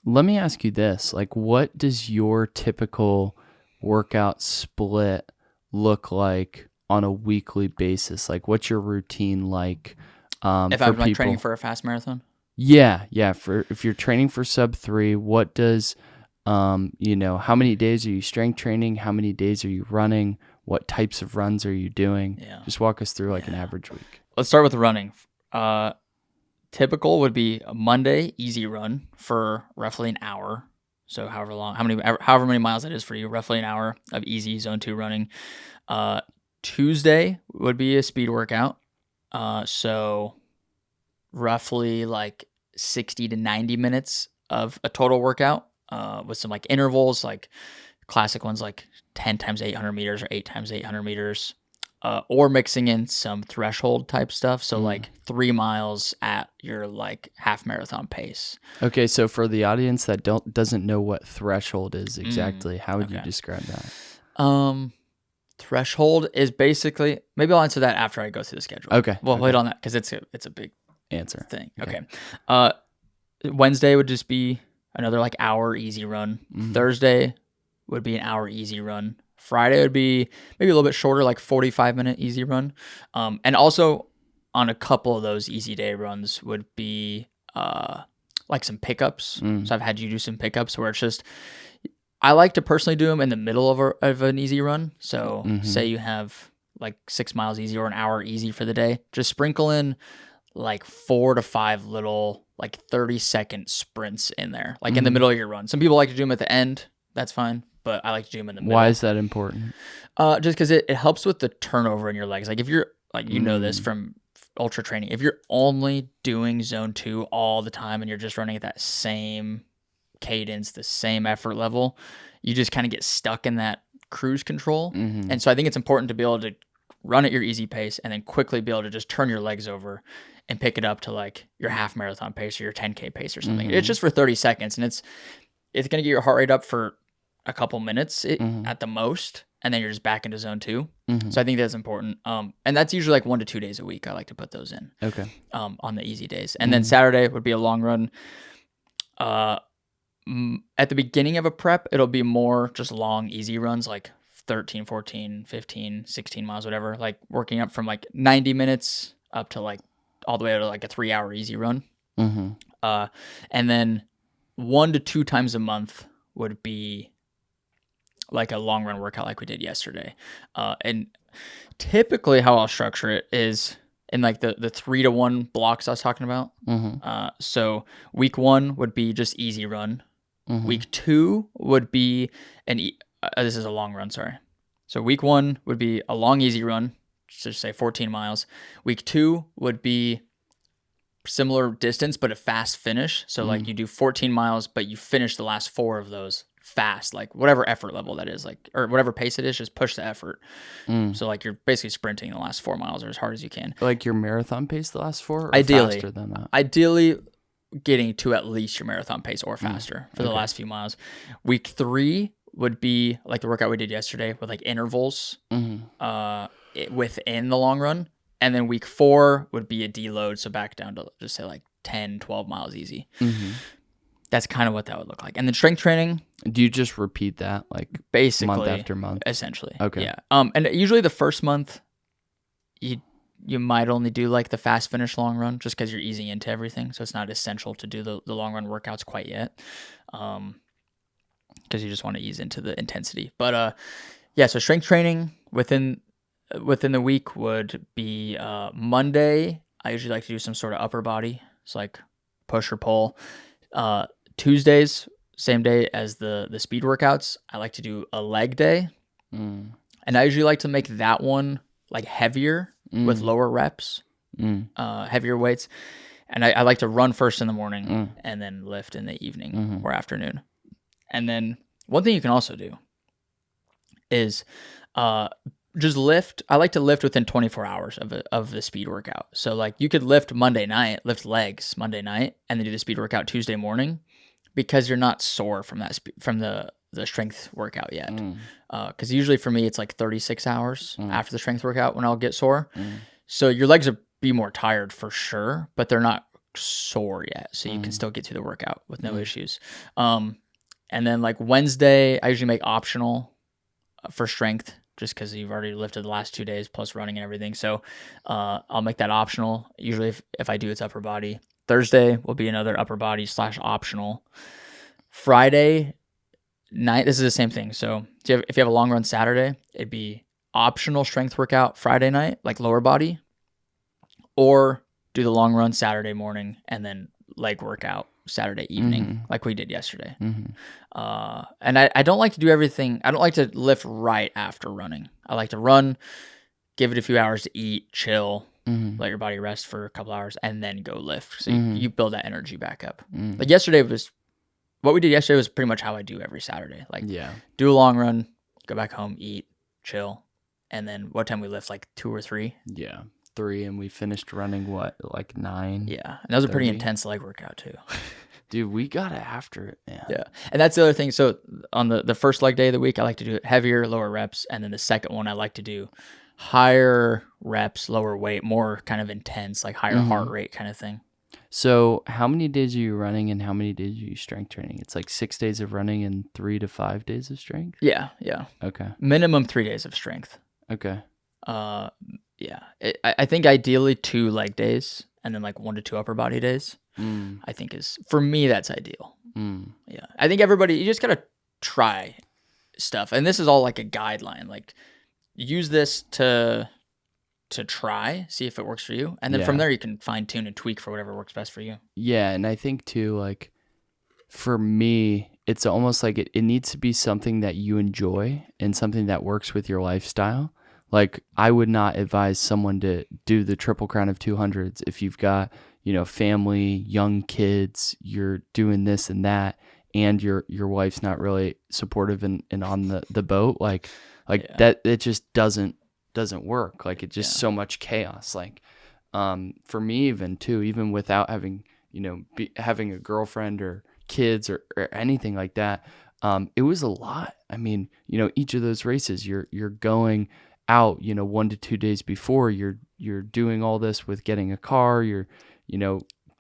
Let me ask you this. Like, what does your typical workout split look like on a weekly basis? Like, what's your routine like If for I'm like people? training for a fast marathon? Yeah. For if you're training for Sub-3, what does, how many days are you strength training? How many days are you running? What types of runs are you doing? Yeah. Just walk us through like an average week. Let's start with the running. Typical would be a Monday easy run for roughly an hour. So however many miles that is for you, roughly an hour of easy zone 2 running. Tuesday would be a speed workout. So roughly like 60 to 90 minutes of a total workout with some like intervals, like classic ones like 10 times 800 meters or 8 times 800 meters. Or mixing in some threshold type stuff. So like 3 miles at your like half marathon pace. Okay, so for the audience that doesn't know what threshold is exactly, how would you describe that? Threshold is basically, maybe I'll answer that after I go through the schedule. Okay. Well, wait on that because it's a big Answer thing. Okay. Wednesday would just be another like hour easy run. Thursday would be an hour easy run. Friday would be maybe a little bit shorter, like 45-minute easy run. And also on a couple of those easy day runs would be like some pickups. So I've had you do some pickups where it's just, I like to personally do them in the middle of an easy run. So say you have like 6 miles easy or an hour easy for the day, just sprinkle in like 4 to 5 little like 30-second sprints in there, like in the middle of your run. Some people like to do them at the end. That's fine. But I like to do them in the middle. Why is that important? Just because it helps with the turnover in your legs. Like if you're like, this from ultra training, if you're only doing zone 2 all the time and you're just running at that same cadence, the same effort level, you just kind of get stuck in that cruise control. And so I think it's important to be able to run at your easy pace and then quickly be able to just turn your legs over and pick it up to like your half marathon pace or your 10K pace or something. It's just for 30 seconds and it's going to get your heart rate up for a couple minutes at the most, and then you're just back into zone 2. So I think that's important. And that's usually like 1 to 2 days a week. I like to put those in. Okay. On the easy days. And then Saturday would be a long run. At the beginning of a prep, it'll be more just long, easy runs, like 13, 14, 15, 16 miles, whatever, like working up from like 90 minutes up to like all the way to like a 3-hour easy run. And then 1 to 2 times a month would be like a long run workout like we did yesterday. And typically how I'll structure it is in like the 3-to-1 blocks I was talking about. So week 1 would be just easy run. Week 2 would be this is a long run, sorry. So week 1 would be a long easy run, just say 14 miles. Week 2 would be similar distance, but a fast finish. So like you do 14 miles, but you finish the last 4 of those fast, like whatever effort level that is, like, or whatever pace it is, just push the effort. So like you're basically sprinting the last 4 miles or as hard as you can. Like your marathon pace the last 4 or ideally, faster than that? Ideally getting to at least your marathon pace or faster for the last few miles. Week 3 would be like the workout we did yesterday with like intervals within the long run. And then week 4 would be a deload. So back down to just say like 10, 12 miles easy. That's kind of what that would look like. And then strength training. Do you just repeat that like basically month after month? Essentially. Okay. Yeah. And usually the first month you might only do like the fast finish long run just because you're easing into everything. So it's not essential to do the long run workouts quite yet. Because you just want to ease into the intensity. But so strength training within the week would be Monday. I usually like to do some sort of upper body. It's like push or pull. Tuesdays, same day as the speed workouts, I like to do a leg day. And I usually like to make that one like heavier with lower reps, heavier weights. And I like to run first in the morning and then lift in the evening or afternoon. And then one thing you can also do is just lift. I like to lift within 24 hours of the speed workout. So like you could lift lift legs Monday night, and then do the speed workout Tuesday morning, because you're not sore from that from the strength workout yet. Because usually for me it's like 36 hours after the strength workout when I'll get sore. So your legs will be more tired for sure, but they're not sore yet, so you can still get through the workout with no issues. And then like Wednesday, I usually make optional for strength, just because you've already lifted the last 2 days plus running and everything. So I'll make that optional. Usually if I do, it's upper body. Thursday will be another upper body / optional. Friday night, this is the same thing. So if you have a long run Saturday, it'd be optional strength workout Friday night, like lower body, or do the long run Saturday morning and then leg workout Saturday evening, like we did yesterday. And I don't like to do everything. I don't like to lift right after running. I like to run, give it a few hours to eat, chill, let your body rest for a couple hours, and then go lift. So you build that energy back up. Like what we did yesterday was pretty much how I do every Saturday. Like do a long run, go back home, eat, chill. And then what time we lift? Like 2 or 3? Yeah. 3, and we finished running like 9. Yeah. And that was a pretty intense leg workout too. Dude, we got after it, man. Yeah. And that's the other thing. So on the first leg day of the week, I like to do it heavier, lower reps. And then the second one, I like to do higher reps, lower weight, more kind of intense, like higher heart rate kind of thing. So how many days are you running and how many days are you strength training? It's like 6 days of running and 3 to 5 days of strength? Yeah. Okay. Minimum 3 days of strength. Okay. Yeah. I think ideally 2 leg days and then like 1 to 2 upper body days. I think for me, that's ideal. Yeah. I think you just got to try stuff. And this is all like a guideline. Like use this to try, see if it works for you. And then from there, you can fine tune and tweak for whatever works best for you. Yeah. And I think too, like for me, it's almost like it needs to be something that you enjoy and something that works with your lifestyle. Like I would not advise someone to do the Triple Crown of 200s if you've got, family, young kids, you're doing this and that, and your wife's not really supportive and on the boat. Like that, it just doesn't work. Like it's just so much chaos. Like for me even without having, having a girlfriend or kids or anything like that, it was a lot. I mean, each of those races you're going out, 1 to 2 days before, you're doing all this with getting a car, you're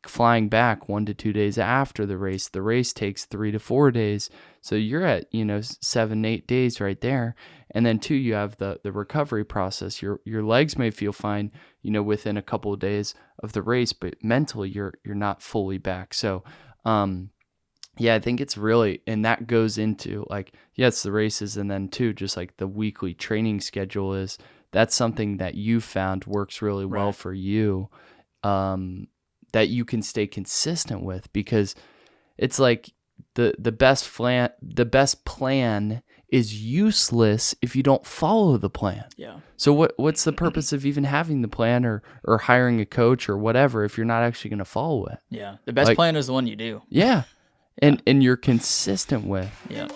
flying back 1 to 2 days after the race takes 3 to 4 days, so you're at 7, 8 days right there. And then too, you have the recovery process. Your legs may feel fine within a couple of days of the race, but mentally you're not fully back. So yeah, I think it's really, and that goes into like, yes, the races, and then too, just like the weekly training schedule that's something that you found works really well for you, that you can stay consistent with, because it's like the best plan is useless if you don't follow the plan. Yeah. So what's the purpose of even having the plan or hiring a coach or whatever if you're not actually going to follow it? Yeah. The best plan is the one you do. Yeah. And you're consistent with. Yeah.